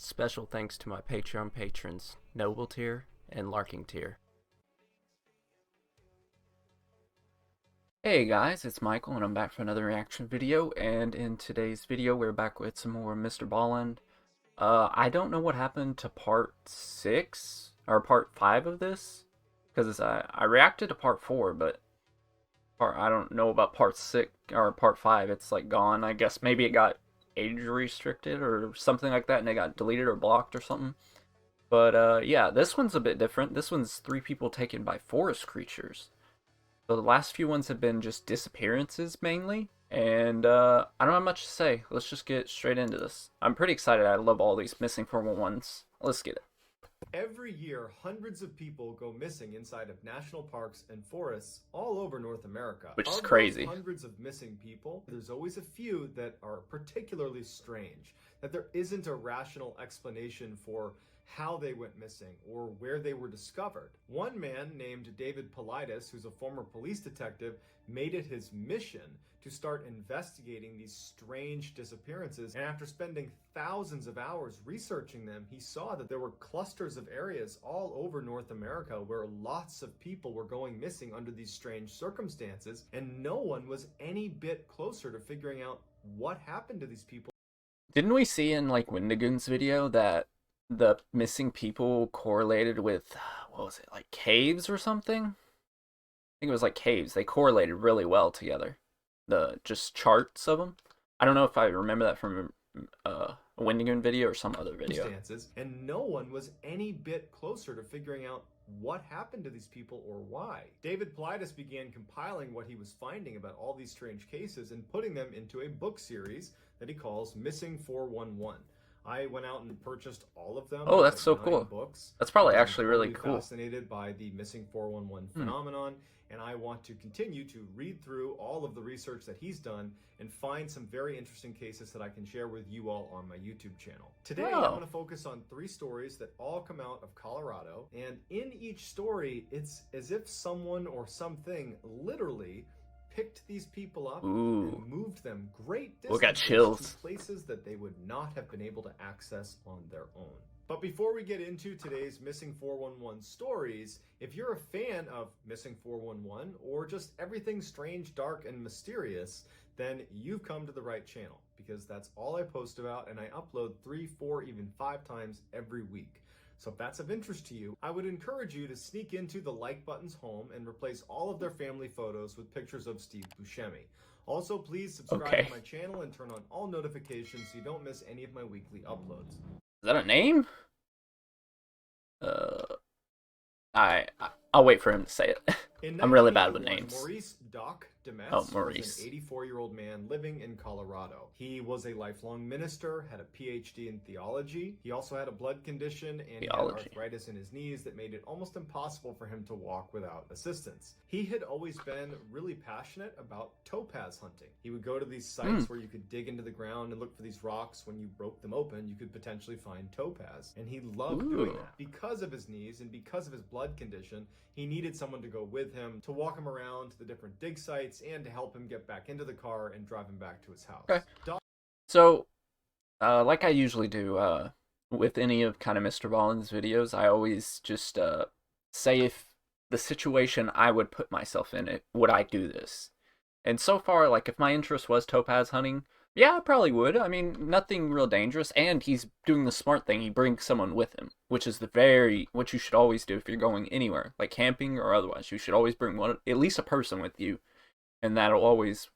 Special thanks to my Patreon patrons, Noble Tier and Larking Tier. Hey guys, it's Michael and I'm back for another reaction video, and in today's video we're back with some more MrBallen's. I don't know what happened to part 6 or part 5 of this, because I reacted to part 4, but I don't know about part 6 or part 5. It's like gone. I guess maybe it got age restricted or something like that and it got deleted or blocked or something. But yeah, this one's a bit different. This one's 3 people taken by forest creatures. So the last few ones have been just disappearances mainly, and I don't have much to say. Let's just get straight into this. I'm pretty excited. I love all these missing 411s. Let's get it. Every year, hundreds of people go missing inside of national parks and forests all over North America. Which is of crazy. Those hundreds of missing people, there's always a few that are particularly strange, that there isn't a rational explanation for how they went missing or where they were discovered. One man named David Paulides, who's a former police detective, made it his mission to start investigating these strange disappearances, and after spending thousands of hours researching them, he saw that there were clusters of areas all over North America where lots of people were going missing under these strange circumstances, and no one was any bit closer to figuring out what happened to these people. Didn't we see in like Wendigoon's video that the missing people correlated with, what was it, like caves or something? I think it was like caves. They correlated really well together. The just charts of them. I don't know if I remember that from a Wendigoon video or some other video. And no one was any bit closer to figuring out what happened to these people or why. David Paulides began compiling what he was finding about all these strange cases and putting them into a book series that he calls Missing 411. I went out and purchased all of them. Oh, that's so 9 cool. Books. That's probably I'm actually really totally cool. Fascinated by the Missing 411 phenomenon, and I want to continue to read through all of the research that he's done and find some very interesting cases that I can share with you all on my YouTube channel. Today, I'm going to focus on 3 stories that all come out of Colorado, and in each story, it's as if someone or something literally picked these people up and moved them great distances to places that they would not have been able to access on their own. But before we get into today's Missing 411 stories, if you're a fan of Missing 411 or just everything strange, dark, and mysterious, then you've come to the right channel, because that's all I post about, and I upload 3, 4, even 5 times every week. So if that's of interest to you, I would encourage you to sneak into the like button's home and replace all of their family photos with pictures of Steve Buscemi. Also, please subscribe to my channel and turn on all notifications so you don't miss any of my weekly uploads. Is that a name? I'll wait for him to say it. I'm really bad with names. Maurice Doc Demetz Maurice. was an 84-year-old man living in Colorado. He was a lifelong minister, had a PhD in theology. He also had a blood condition and he had arthritis in his knees that made it almost impossible for him to walk without assistance. He had always been really passionate about topaz hunting. He would go to these sites where you could dig into the ground and look for these rocks. When you broke them open, you could potentially find topaz. And he loved doing that. Because of his knees and because of his blood condition, he needed someone to go with him, to walk him around to the different dig sites, and to help him get back into the car and drive him back to his house. Okay. So, like I usually do with any of kind of MrBallen's videos, I always just say if the situation I would put myself in, would I do this? And so far, like, if my interest was topaz hunting, yeah, I probably would. I mean, nothing real dangerous, and he's doing the smart thing. He brings someone with him, which is what you should always do if you're going anywhere, like camping or otherwise. You should always bring at least a person with you, and that'll always,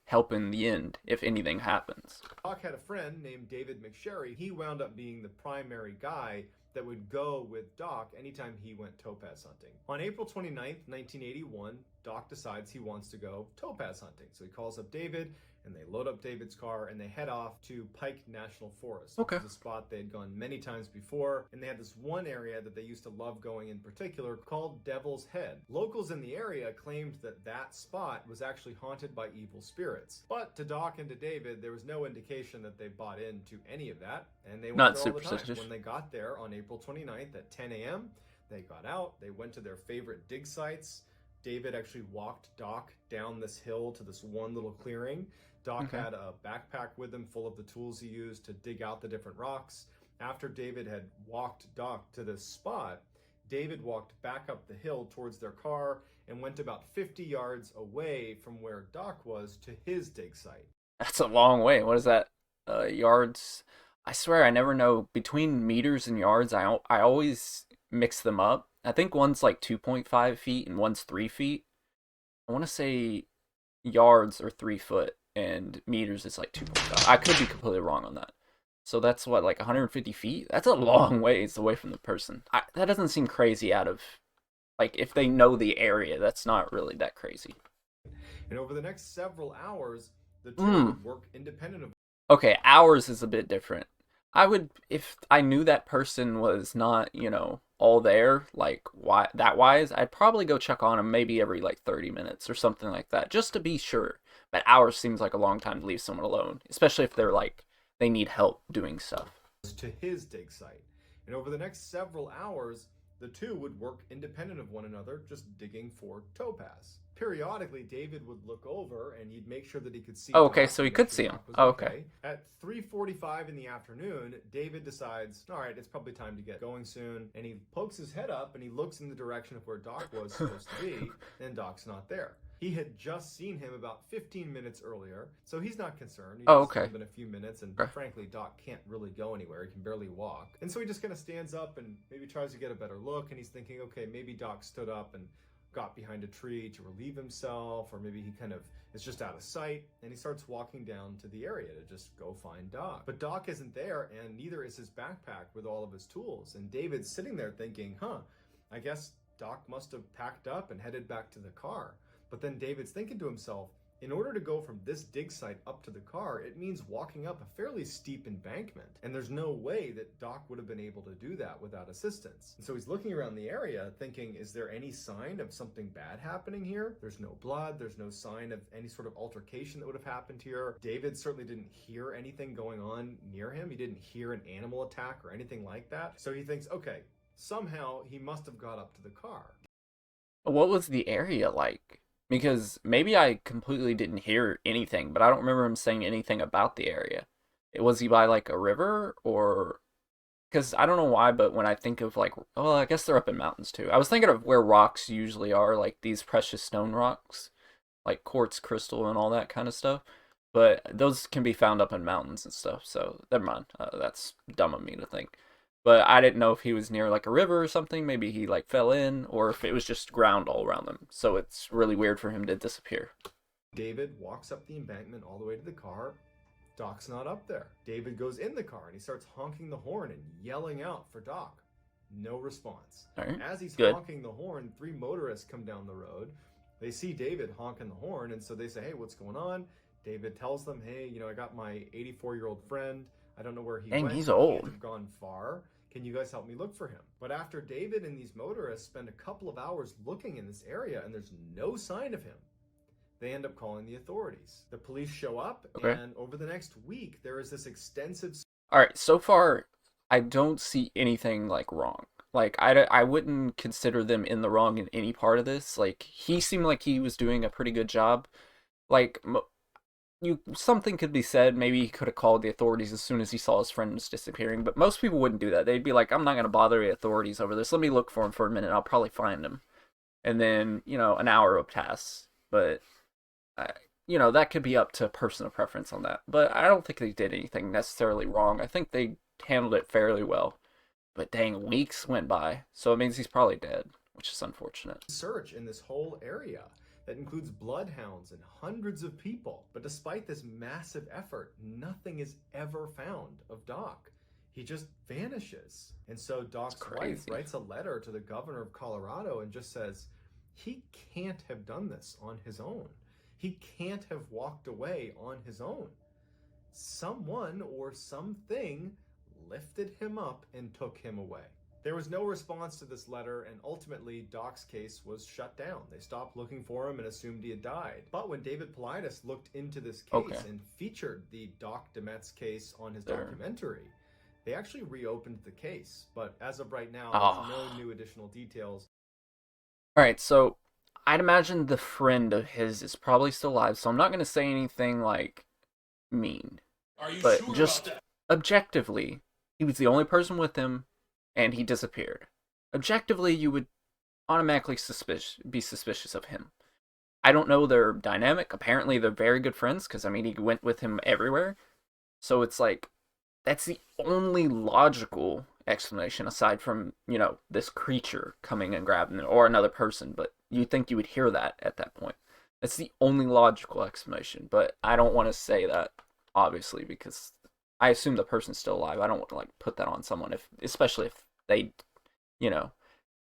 help in the end if anything happens. Doc had a friend named David McSherry. He wound up being the primary guy that would go with Doc anytime he went topaz hunting. On April 29th, 1981, Doc decides he wants to go topaz hunting. So he calls up David, and they load up David's car, and they head off to Pike National Forest. Okay. Which is a spot they had gone many times before, and they had this one area that they used to love going in particular called Devil's Head. Locals in the area claimed that that spot was actually haunted by evil spirits. But to Doc and to David, there was no indication that they bought into any of that, and they went there all the time. When they got there on April 29th at 10 a.m., they got out, they went to their favorite dig sites. David actually walked Doc down this hill to this one little clearing. Doc had a backpack with him full of the tools he used to dig out the different rocks. After David had walked Doc to this spot, David walked back up the hill towards their car and went about 50 yards away from where Doc was to his dig site. That's a long way. What is that? Yards? I swear I never know. Between meters and yards, I always mix them up. I think one's like 2.5 feet and one's 3 feet. I want to say yards are 3 foot and meters is like 2.5. I could be completely wrong on that. So that's what, like 150 feet? That's a long ways away from the person. That doesn't seem crazy out of, like, if they know the area, that's not really that crazy. And over the next several hours, the two would work independent of. Okay, hours is a bit different. I would, if I knew that person was not, all there, like, that wise, I'd probably go check on him maybe every, like, 30 minutes or something like that, just to be sure. But hours seems like a long time to leave someone alone, especially if they're, like, they need help doing stuff. To his dig site. And over the next several hours, the two would work independent of one another, just digging for topaz. Periodically, David would look over and he'd make sure that he could see. Oh, okay, so he could see him. Oh, okay. At 3:45 in the afternoon, David decides, all right, it's probably time to get going soon. And he pokes his head up and he looks in the direction of where Doc was supposed to be, and Doc's not there. He had just seen him about 15 minutes earlier, so he's not concerned. It's been a few minutes, and frankly, Doc can't really go anywhere. He can barely walk. And so he just kind of stands up and maybe tries to get a better look, and he's thinking, okay, maybe Doc stood up and got behind a tree to relieve himself, or maybe he kind of is just out of sight, and he starts walking down to the area to just go find Doc. But Doc isn't there, and neither is his backpack with all of his tools. And David's sitting there thinking, I guess Doc must have packed up and headed back to the car. But then David's thinking to himself, in order to go from this dig site up to the car, it means walking up a fairly steep embankment. And there's no way that Doc would have been able to do that without assistance. And so he's looking around the area thinking, is there any sign of something bad happening here? There's no blood. There's no sign of any sort of altercation that would have happened here. David certainly didn't hear anything going on near him. He didn't hear an animal attack or anything like that. So he thinks, okay, somehow he must have got up to the car. What was the area like? Because maybe I completely didn't hear anything, but I don't remember him saying anything about the area. Was he by, like, a river, or... Because I don't know why, but when I think of, like... Well, I guess they're up in mountains, too. I was thinking of where rocks usually are, like these precious stone rocks. Like quartz, crystal, and all that kind of stuff. But those can be found up in mountains and stuff, so never mind. That's dumb of me to think. But I didn't know if he was near like a river or something. Maybe he like fell in, or if it was just ground all around him. So it's really weird for him to disappear. David walks up the embankment all the way to the car. Doc's not up there. David goes in the car and he starts honking the horn and yelling out for Doc. No response. Right. As he's honking the horn, 3 motorists come down the road. They see David honking the horn, and so they say, hey, what's going on? David tells them, hey, I got my 84-year-old friend. I don't know where he went. He's old. He can't have gone far. Can you guys help me look for him? But after David and these motorists spend a couple of hours looking in this area and there's no sign of him, they end up calling the authorities. The police show up, and over the next week, there is this extensive... All right, so far, I don't see anything, like, wrong. Like, I wouldn't consider them in the wrong in any part of this. Like, he seemed like he was doing a pretty good job. Like... something could be said. Maybe he could have called the authorities as soon as he saw his friend was disappearing, but most people wouldn't do that. They'd be like, I'm not going to bother the authorities over this. Let me look for him for a minute. I'll probably find him. And then, an hour would pass. But, that could be up to personal preference on that. But I don't think they did anything necessarily wrong. I think they handled it fairly well. But dang, weeks went by. So it means he's probably dead, which is unfortunate. Search in this whole area. That includes bloodhounds and hundreds of people. But despite this massive effort, nothing is ever found of Doc. He just vanishes. And so Doc's wife writes a letter to the governor of Colorado and just says, he can't have done this on his own. He can't have walked away on his own. Someone or something lifted him up and took him away. There was no response to this letter, and ultimately, Doc's case was shut down. They stopped looking for him and assumed he had died. But when David Paulides looked into this case and featured the Doc DeMetz case on his documentary, they actually reopened the case. But as of right now, there's no new additional details. All right, so I'd imagine the friend of his is probably still alive, so I'm not going to say anything, like, mean. Are you but sure just about that? Objectively, He was the only person with him, and he disappeared. Objectively, you would automatically be suspicious of him. I don't know their dynamic. Apparently, they're very good friends because, I mean, he went with him everywhere. So it's like, that's the only logical explanation aside from, this creature coming and grabbing it or another person. But you'd think you would hear that at that point. That's the only logical explanation. But I don't want to say that, obviously, because I assume the person's still alive. I don't want to, like, put that on someone, especially if they, you know,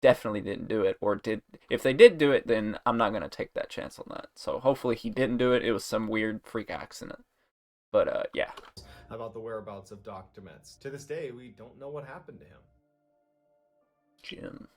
definitely didn't do it, or if they did do it, then I'm not going to take that chance on that. So hopefully he didn't do it. It was some weird freak accident. But yeah. About the whereabouts of Dr. Metz. To this day, we don't know what happened to him. Jim.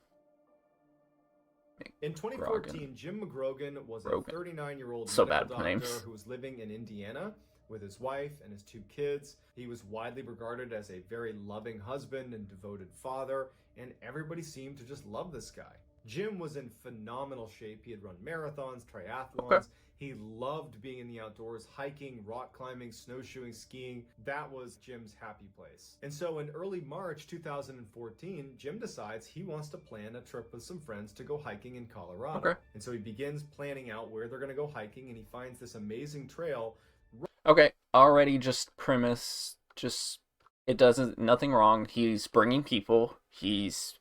In 2014, Jim McGrogan was a 39-year-old medical doctor who was living in Indiana with his wife and his 2 kids. He was widely regarded as a very loving husband and devoted father, and everybody seemed to just love this guy. Jim was in phenomenal shape. He had run marathons, triathlons. Okay. He loved being in the outdoors, hiking, rock climbing, snowshoeing, skiing. That was Jim's happy place. And so in early March 2014, Jim decides he wants to plan a trip with some friends to go hiking in Colorado. Okay. And so he begins planning out where they're going to go hiking, and he finds this amazing trail. Okay, already just premise, it doesn't, nothing wrong. He's bringing people. He's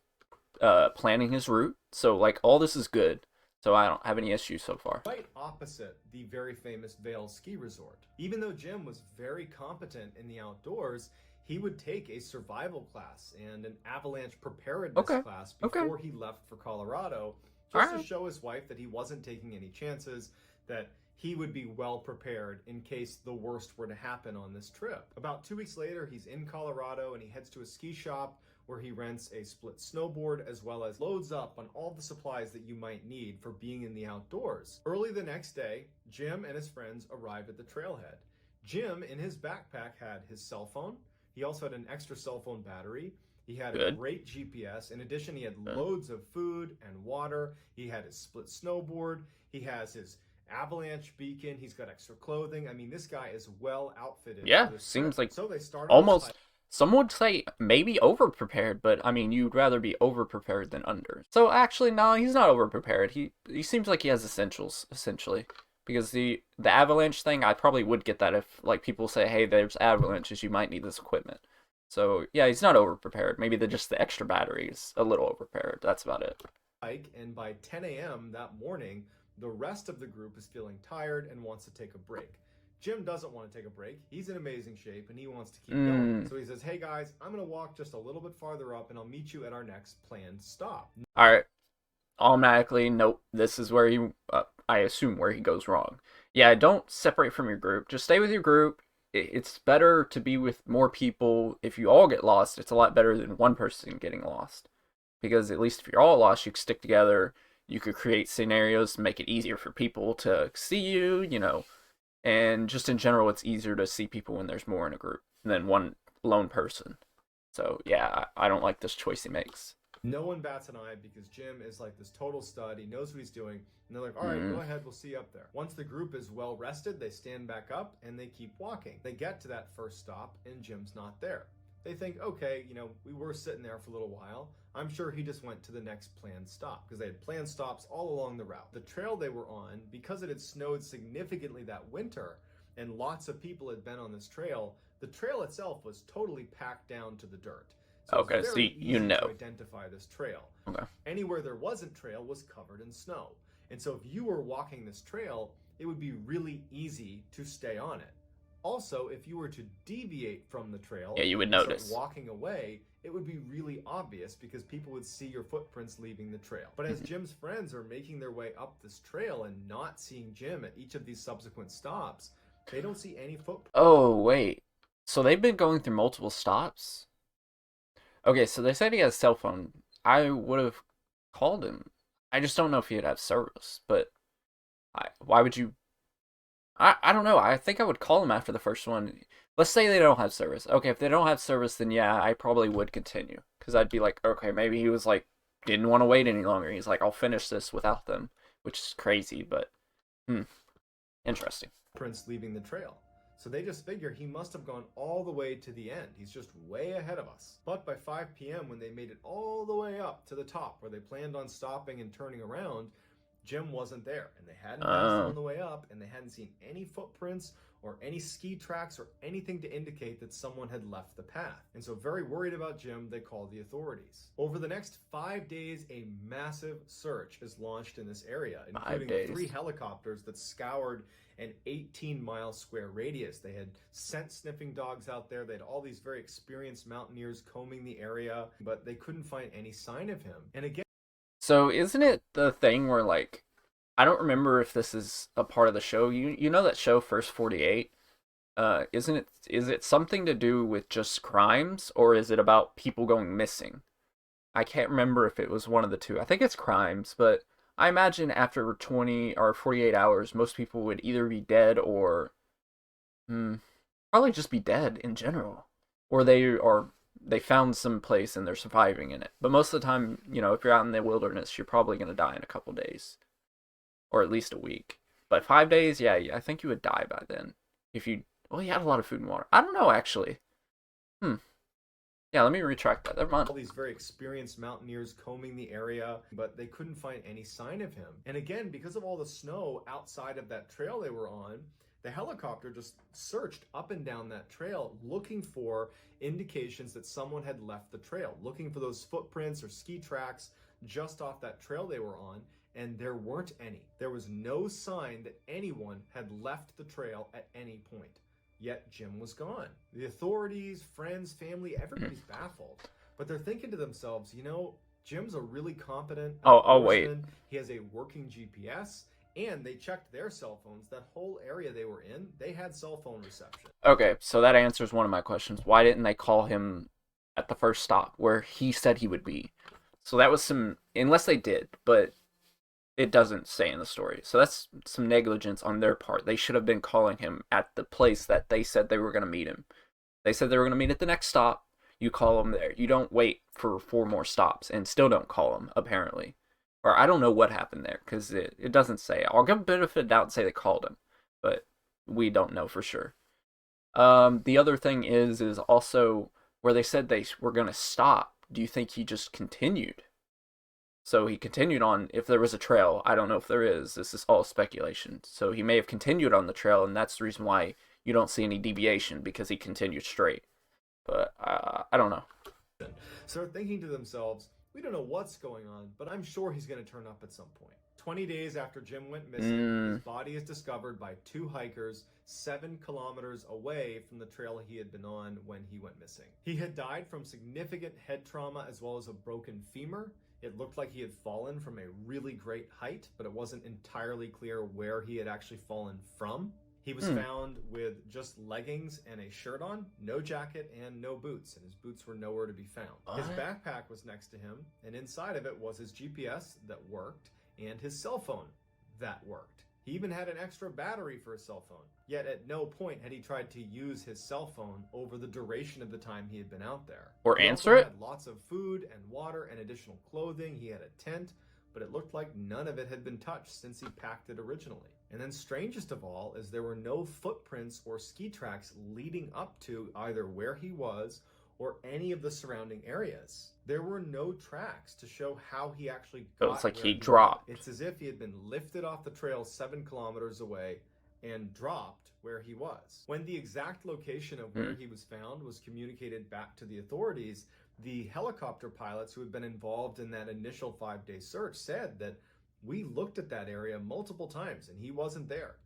planning his route. So, like, all this is good. So I don't have any issues so far. Right opposite the very famous Vail Ski Resort. Even though Jim was very competent in the outdoors, he would take a survival class and an avalanche preparedness class before he left for Colorado, just to show his wife that he wasn't taking any chances, that he would be well prepared in case the worst were to happen on this trip. About 2 weeks later, he's in Colorado and he heads to a ski shop where he rents a split snowboard as well as loads up on all the supplies that you might need for being in the outdoors. Early the next day, Jim and his friends arrived at the trailhead. Jim, in his backpack, had his cell phone. He also had an extra cell phone battery. He had a great GPS. In addition, he had loads of food and water. He had his split snowboard. He has his avalanche beacon. He's got extra clothing. I mean, this guy is well outfitted. Yeah, seems like so they started almost. Some would say maybe over-prepared, but I mean, you'd rather be over-prepared than under. So actually, no, he's not over-prepared. He seems like he has essentials, essentially. Because the avalanche thing, I probably would get that if, like, people say, hey, there's avalanches, you might need this equipment. So, yeah, he's not over-prepared. Maybe just the extra battery is a little over-prepared. That's about it. And by 10 a.m. that morning, the rest of the group is feeling tired and wants to take a break. Jim doesn't want to take a break. He's in amazing shape and he wants to keep going. So he says, hey guys, I'm going to walk just a little bit farther up and I'll meet you at our next planned stop. All right. Automatically, nope. This is where I assume where he goes wrong. Yeah, don't separate from your group. Just stay with your group. It's better to be with more people. If you all get lost, it's a lot better than one person getting lost. Because at least if you're all lost, you can stick together. You could create scenarios to make it easier for people to see you, And just in general, it's easier to see people when there's more in a group than one lone person. So, yeah, I don't like this choice he makes. No one bats an eye because Jim is like this total stud. He knows what he's doing. And they're like, all right, go ahead. We'll see you up there. Once the group is well rested, they stand back up and they keep walking. They get to that first stop and Jim's not there. They think, okay, we were sitting there for a little while. I'm sure he just went to the next planned stop because they had planned stops all along the route. The trail they were on, because it had snowed significantly that winter and lots of people had been on this trail, the trail itself was totally packed down to the dirt. So okay, so to identify this trail. Okay. Anywhere there wasn't trail was covered in snow. And so if you were walking this trail, it would be really easy to stay on it. Also, if you were to deviate from the trail, you would notice. Walking away, it would be really obvious because people would see your footprints leaving the trail. But as Jim's friends are making their way up this trail and not seeing Jim at each of these subsequent stops, they don't see any footprints. Oh, wait. So they've been going through multiple stops? Okay, so they said he has a cell phone. I would have called him. I just don't know if he'd have service, but why would you... I don't know. I think I would call him after the first one. Let's say they don't have service. Okay, if they don't have service, then yeah, I probably would continue. Because I'd be like, okay, maybe he was like, didn't want to wait any longer. He's like, I'll finish this without them. Which is crazy, but interesting. Prince leaving the trail. So they just figure he must have gone all the way to the end. He's just way ahead of us. But by 5 p.m., when they made it all the way up to the top where they planned on stopping and turning around, Jim wasn't there, and they hadn't passed him Oh. on the way up, and they hadn't seen any footprints or any ski tracks or anything to indicate that someone had left the path. And so, very worried about Jim, they called the authorities. Over the next 5 days, a massive search is launched in this area, including 3 helicopters that scoured an 18-mile square radius. They had scent sniffing dogs out there. They had all these very experienced mountaineers combing the area, but they couldn't find any sign of him. And again, So isn't it the thing where, like, I don't remember if this is a part of the show. You know that show First 48? Is it something to do with just crimes, or is it about people going missing? I can't remember if it was one of the two. I think it's crimes, but I imagine after 20 or 48 hours, most people would either be dead or probably just be dead in general, or they found some place and they're surviving in it. But most of the time, if you're out in the wilderness, you're probably going to die in a couple days, or at least a week. But 5 days, yeah, I think you would die by then if you. Well, you had a lot of food and water. I don't know, actually. Yeah, let me retract that. Never mind. All these very experienced mountaineers combing the area, but they couldn't find any sign of him. And again, because of all the snow outside of that trail they were on, the helicopter just searched up and down that trail looking for indications that someone had left the trail, looking for those footprints or ski tracks just off that trail they were on, and there weren't any. There was no sign that anyone had left the trail at any point. Yet Jim was gone. The authorities, friends, family, everybody's baffled. But they're thinking to themselves, Jim's a really competent Oh, wait. He has a working GPS, and they checked their cell phones. That whole area they were in, they had cell phone reception. Okay, so that answers one of my questions. Why didn't they call him at the first stop where he said he would be? So that was unless they did, but it doesn't say in the story. So that's some negligence on their part. They should have been calling him at the place that they said they were going to meet him. They said they were going to meet at the next stop. You call him there. You don't wait for 4 more stops and still don't call him, apparently. Or I don't know what happened there, because it doesn't say. I'll give a bit of a doubt and say they called him, but we don't know for sure. The other thing is also where they said they were going to stop. Do you think he just continued? So he continued on, if there was a trail. I don't know if there is. This is all speculation. So he may have continued on the trail, and that's the reason why you don't see any deviation, because he continued straight. But I don't know. So they're thinking to themselves, we don't know what's going on, but I'm sure he's going to turn up at some point. 20 days after Jim went missing, his body is discovered by 2 hikers 7 kilometers away from the trail he had been on when he went missing. He had died from significant head trauma as well as a broken femur. It looked like he had fallen from a really great height, but it wasn't entirely clear where he had actually fallen from. He was found with just leggings and a shirt on, no jacket, and no boots, and his boots were nowhere to be found. His backpack was next to him, and inside of it was his GPS that worked and his cell phone that worked. He even had an extra battery for his cell phone. Yet at no point had he tried to use his cell phone over the duration of the time he had been out there. Or He answer also it? had lots of food and water and additional clothing. He had a tent, but it looked like none of it had been touched since he packed it originally. And then strangest of all is there were no footprints or ski tracks leading up to either where he was or any of the surrounding areas. There were no tracks to show how he actually got So it's like where he was. dropped. It's as if he had been lifted off the trail 7 kilometers away and dropped where he was. When the exact location of where he was found was communicated back to the authorities, the helicopter pilots who had been involved in that initial 5-day search said that we looked at that area multiple times and he wasn't there.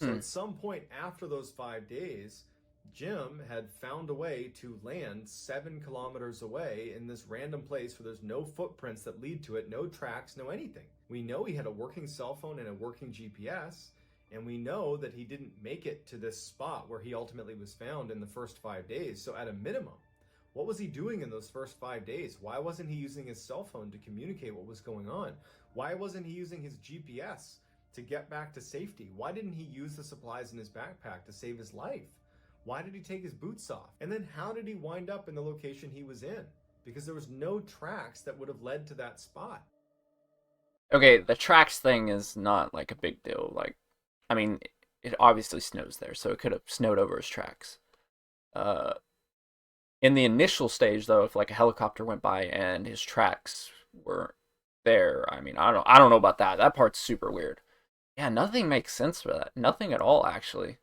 So at some point after those 5 days, Jim had found a way to land 7 kilometers away in this random place where there's no footprints that lead to it, no tracks, no anything. We know he had a working cell phone and a working GPS, and we know that he didn't make it to this spot where he ultimately was found in the first 5 days. So at a minimum, what was he doing in those first 5 days? Why wasn't he using his cell phone to communicate what was going on? Why wasn't he using his GPS to get back to safety? Why didn't he use the supplies in his backpack to save his life? Why did he take his boots off? And then how did he wind up in the location he was in? Because there was no tracks that would have led to that spot. Okay, the tracks thing is not like a big deal. Like, I mean, it obviously snows there, so it could have snowed over his tracks. Uh, in the initial stage, though, if like a helicopter went by and his tracks weren't there, I mean, I don't know about that. That part's super weird. Yeah, nothing makes sense for that. Nothing at all, actually.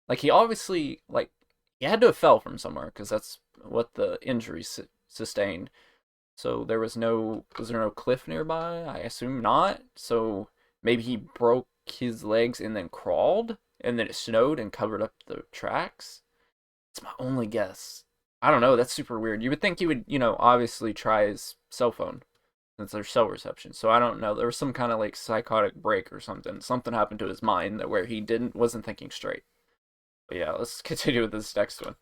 Like he obviously like he had to have fell from somewhere because that's what the injury sustained. So was there no cliff nearby? I assume not. So maybe he broke his legs and then crawled, and then it snowed and covered up the tracks. It's my only guess. I don't know. That's super weird. You would think he would, obviously try his cell phone since there's cell reception. So I don't know. There was some kind of like psychotic break or something. Something happened to his mind that where he wasn't thinking straight. But yeah, let's continue with this next one.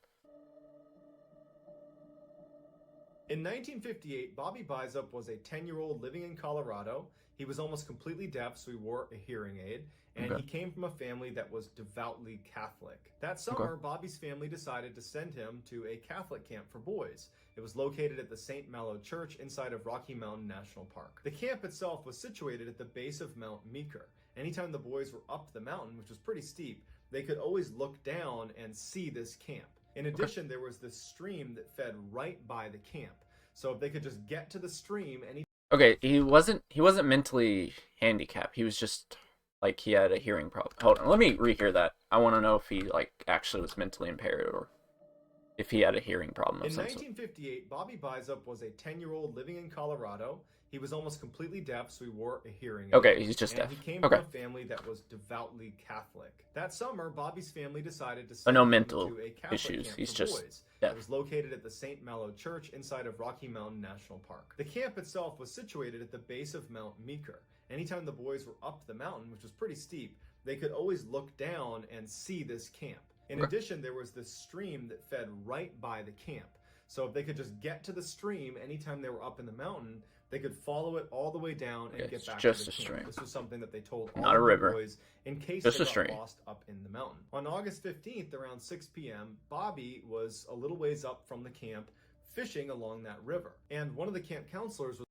In 1958, Bobby Bizup was a 10-year-old living in Colorado. He was almost completely deaf, so he wore a hearing aid, and Okay. he came from a family that was devoutly Catholic. That summer, Okay. Bobby's family decided to send him to a Catholic camp for boys. It was located at the St. Malo Church inside of Rocky Mountain National Park. The camp itself was situated at the base of Mount Meeker. Anytime the boys were up the mountain, which was pretty steep, they could always look down and see this camp. In addition, there was this stream that fed right by the camp. So if they could just get to the stream any Okay, he wasn't mentally handicapped. He was just like he had a hearing problem. Hold on, let me rehear that. I want to know if he like actually was mentally impaired or if he had a hearing problem of In some sort. 1958, Bobby Bizup was a 10-year-old living in Colorado. He was almost completely deaf, so he wore a hearing aid. Okay, he's just and deaf. He came Okay. from a family that was devoutly Catholic. That summer, Bobby's family decided to Oh, send no him mental to a Catholic issues. camp He's for just boys. deaf. It was located at the St. Malo Church inside of Rocky Mountain National Park. The camp itself was situated at the base of Mount Meeker. Anytime the boys were up the mountain, which was pretty steep, they could always look down and see this camp. In addition, there was this stream that fed right by the camp. So if they could just get to the stream anytime they were up in the mountain, they could follow it all the way down and get back to the camp. Stream. This was something that they told all Not a of the river. boys in case Just they a got stream. lost up in the mountain. On August 15th, around 6 p.m., Bobby was a little ways up from the camp fishing along that river. And one of the camp counselors was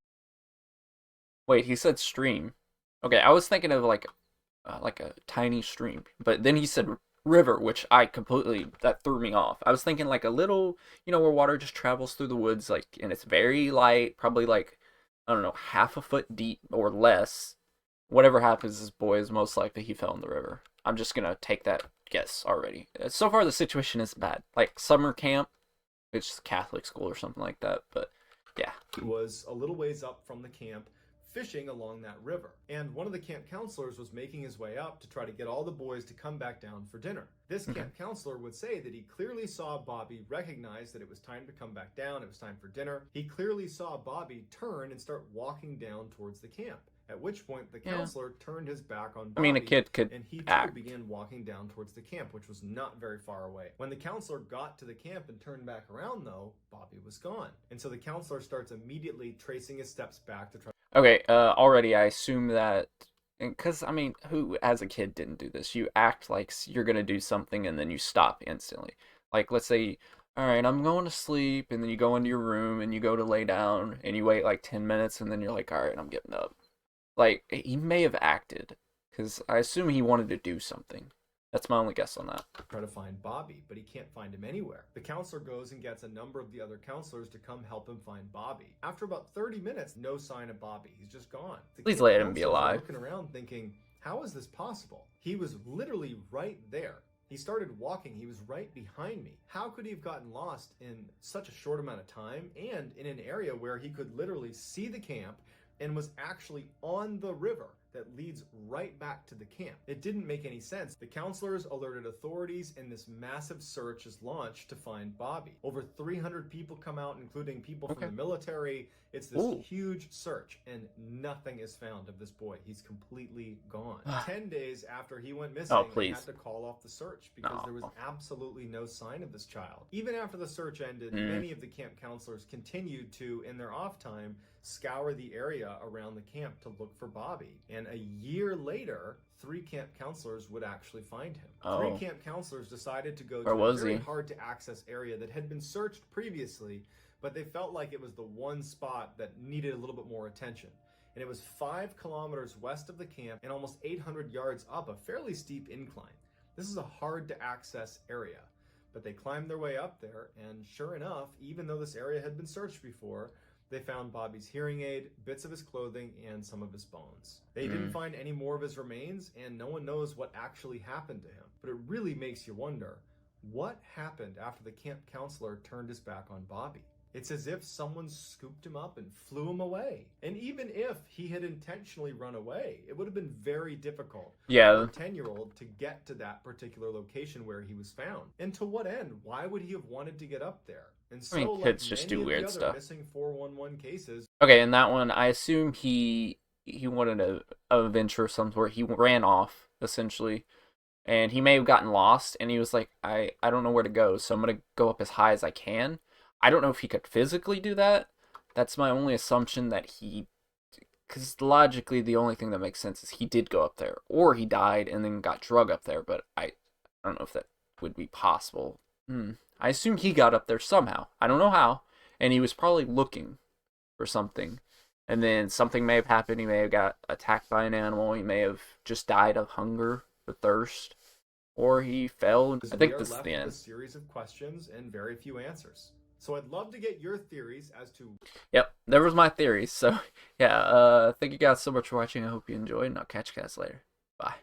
Wait, he said stream. Okay, I was thinking of like a tiny stream, but then he said river, which that threw me off. I was thinking like a little, where water just travels through the woods, like, and it's very light, probably like, I don't know, half a foot deep or less. Whatever happens, this boy is most likely he fell in the river. I'm just gonna take that guess already. So far, the situation is bad. Like summer camp, it's just Catholic school or something like that. But yeah, was a little ways up from the camp fishing along that river. And one of the camp counselors was making his way up to try to get all the boys to come back down for dinner. This camp counselor would say that he clearly saw Bobby recognize that it was time to come back down, it was time for dinner. He clearly saw Bobby turn and start walking down towards the camp. At which point, the counselor turned his back on Bobby. I mean, a kid could and he too act. began walking down towards the camp, which was not very far away. When the counselor got to the camp and turned back around, though, Bobby was gone. And so the counselor starts immediately tracing his steps back to try. Okay, already I assume that, because I mean, who as a kid didn't do this? You act like you're gonna do something and then you stop instantly. Like, let's say, all right, I'm going to sleep, and then you go into your room and you go to lay down and you wait like 10 minutes and then you're like, all right, I'm getting up. Like, he may have acted, because I assume he wanted to do something. That's my only guess on that. Try to find Bobby, but he can't find him anywhere. The counselor goes and gets a number of the other counselors to come help him find Bobby. After about 30 minutes, no sign of Bobby. He's just gone. Please let him be counselors are alive. Looking around thinking, how is this possible? He was literally right there. He started walking. He was right behind me. How could he have gotten lost in such a short amount of time and in an area where he could literally see the camp and was actually on the river that leads right back to the camp? It didn't make any sense. The counselors alerted authorities and this massive search is launched to find Bobby. Over 300 people come out, including people from the military. It's this huge search and nothing is found of this boy. He's completely gone. 10 days after he went missing, they had to call off the search because there was absolutely no sign of this child. Even after the search ended, many of the camp counselors continued to, in their off time, scour the area around the camp to look for Bobby. And a year later, 3 camp counselors would actually find him. 3 camp counselors decided to go to a very hard to access area that had been searched previously, but they felt like it was the one spot that needed a little bit more attention. and it was 5 kilometers west of the camp and almost 800 yards up a fairly steep incline. This is a hard to access area, but they climbed their way up there, and sure enough, even though this area had been searched before, they found Bobby's hearing aid, bits of his clothing, and some of his bones. They didn't find any more of his remains, and no one knows what actually happened to him. But it really makes you wonder, what happened after the camp counselor turned his back on Bobby? It's as if someone scooped him up and flew him away. And even if he had intentionally run away, it would have been very difficult for a 10-year-old to get to that particular location where he was found. And to what end? Why would he have wanted to get up there? And so, I mean, kids just do weird stuff. Missing 411 cases. Okay, in that one, I assume he wanted a venture of some sort. He ran off, essentially. And he may have gotten lost, and he was like, I don't know where to go, so I'm going to go up as high as I can. I don't know if he could physically do that. That's my only assumption, that because logically the only thing that makes sense is he did go up there, or he died and then got drug up there, but I don't know if that would be possible. I assume he got up there somehow. I don't know how, and he was probably looking for something, and then something may have happened. He may have got attacked by an animal. He may have just died of hunger or thirst, or he fell. I think this is the end. A series of questions and very few answers. So I'd love to get your theories as to... Yep, there was my theories. So, yeah, thank you guys so much for watching. I hope you enjoyed, and I'll catch you guys later. Bye.